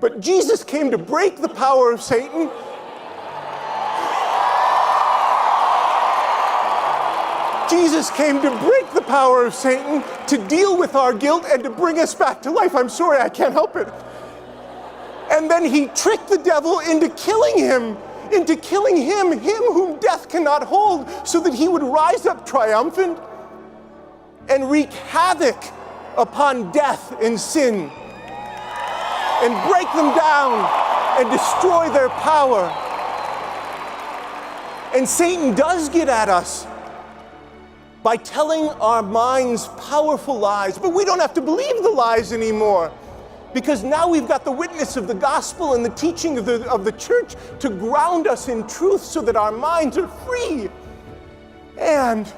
But Jesus came to break the power of Satan. Jesus came to break the power of Satan, to deal with our guilt and to bring us back to life. I'm sorry, I can't help it. And then he tricked the devil into killing him whom death cannot hold, so that he would rise up triumphant and wreak havoc upon death and sin and break them down and destroy their power. And Satan does get at us by telling our minds powerful lies, but we don't have to believe the lies anymore, because now we've got the witness of the gospel and the teaching of the church to ground us in truth so that our minds are free. And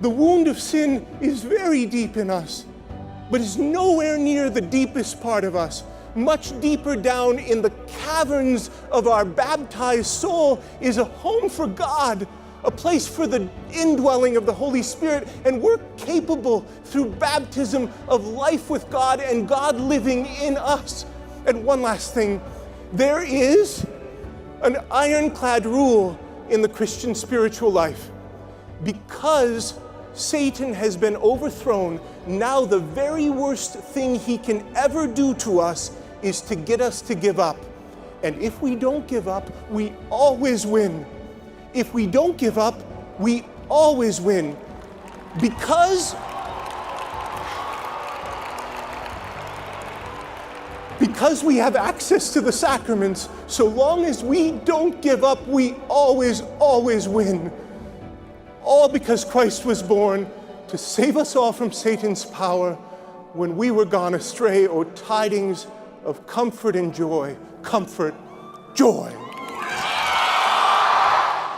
the wound of sin is very deep in us, but is nowhere near the deepest part of us. Much deeper down in the caverns of our baptized soul is a home for God, a place for the indwelling of the Holy Spirit, and we're capable through baptism of life with God and God living in us. And one last thing, there is an ironclad rule in the Christian spiritual life. Because Satan has been overthrown, now the very worst thing he can ever do to us is to get us to give up. And if we don't give up, we always win. If we don't give up, we always win. Because we have access to the sacraments, so long as we don't give up, we always win. All because Christ was born to save us all from Satan's power when we were gone astray. O tidings of comfort and joy. Comfort, joy.